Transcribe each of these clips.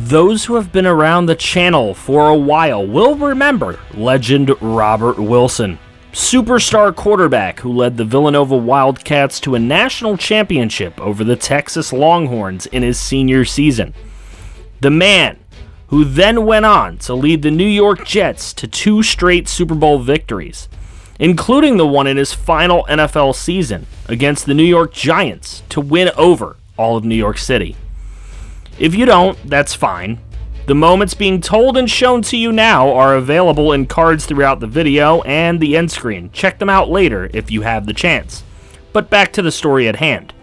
Those who have been around the channel for a while will remember legend Robert Wilson, superstar quarterback who led the Villanova Wildcats to a national championship over the Texas Longhorns in his senior season. The man who then went on to lead the New York Jets to 2 straight Super Bowl victories, including the one in his final NFL season against the New York Giants to win over all of New York City. If you don't, that's fine. The moments being told and shown to you now are available in cards throughout the video and the end screen. Check them out later if you have the chance. But back to the story at hand.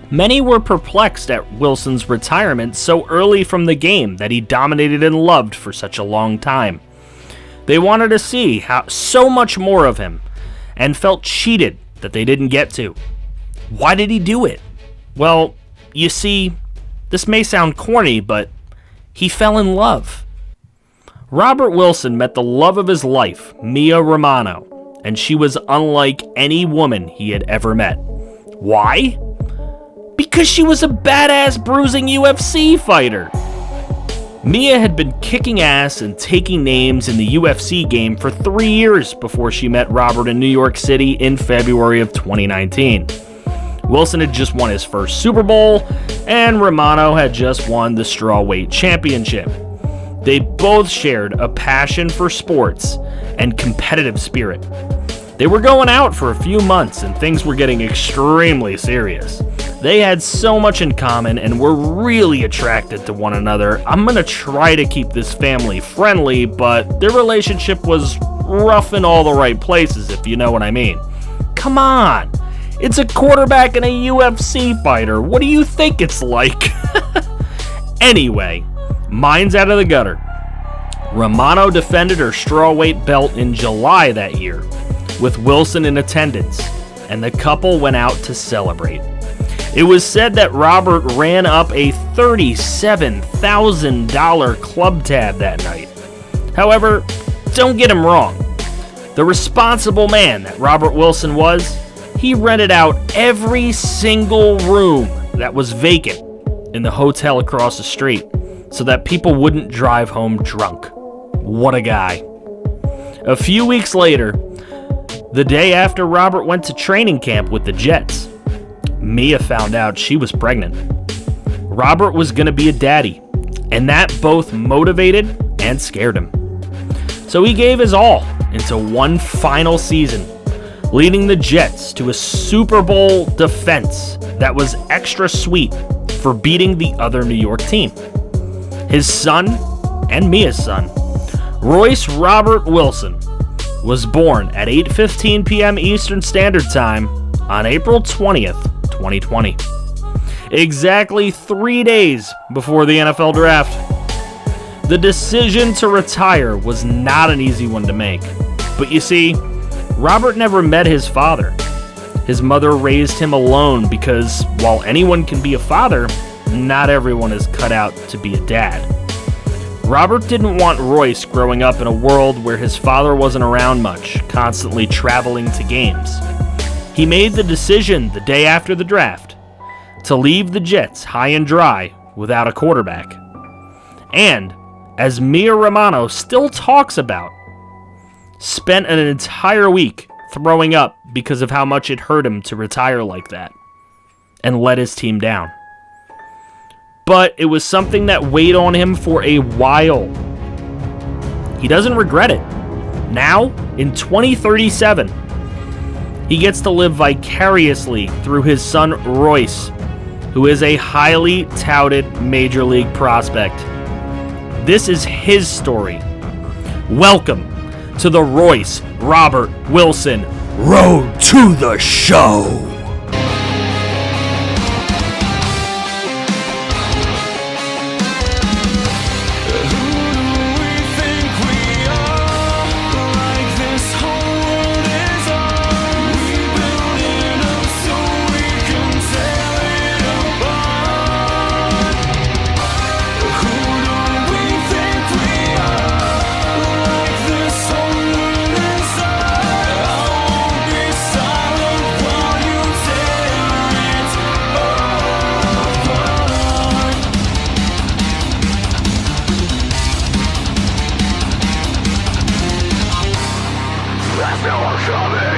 Many were perplexed at Wilson's retirement so early from the game that he dominated and loved for such a long time. They wanted to see so much more of him and felt cheated that they didn't get to. Why did he do it? Well, you see, this may sound corny, but he fell in love. Robert Wilson met the love of his life, Mia Romano, and she was unlike any woman he had ever met. Why? Because she was a badass bruising UFC fighter. Mia had been kicking ass and taking names in the UFC game for 3 years before she met Robert in New York City in February of 2019. Wilson had just won his first Super Bowl, and Romano had just won the strawweight championship. They both shared a passion for sports and competitive spirit. They were going out for a few months, and things were getting extremely serious. They had so much in common and were really attracted to one another. I'm going to try to keep this family friendly, but their relationship was rough in all the right places, if you know what I mean. Come on! It's a quarterback and a UFC fighter. What do you think it's like? Anyway, mine's out of the gutter. Romano defended her strawweight belt in July that year, with Wilson in attendance, and the couple went out to celebrate. It was said that Robert ran up a $37,000 club tab that night. However, don't get him wrong. The responsible man that Robert Wilson was, he rented out every single room that was vacant in the hotel across the street so that people wouldn't drive home drunk. What a guy. A few weeks later, the day after Robert went to training camp with the Jets, Mia found out she was pregnant. Robert was going to be a daddy, and that both motivated and scared him. So he gave his all into one final season, leading the Jets to a Super Bowl defense that was extra sweet for beating the other New York team. His son, and Mia's son, Royce Robert Wilson, was born at 8:15 p.m. Eastern Standard Time on April 20th, 2020. Exactly 3 days before the NFL draft. The decision to retire was not an easy one to make. But you see, Robert never met his father. His mother raised him alone because while anyone can be a father, not everyone is cut out to be a dad. Robert didn't want Royce growing up in a world where his father wasn't around much, constantly traveling to games. He made the decision the day after the draft to leave the Jets high and dry without a quarterback. And, as Mia Romano still talks about, spent an entire week throwing up because of how much it hurt him to retire like that and let his team down. But it was something that weighed on him for a while. He doesn't regret it. Now, in 2037, he gets to live vicariously through his son Royce, who is a highly touted major league prospect. This is his story. Welcome to the Royce Robert Wilson Road to the Show. love it.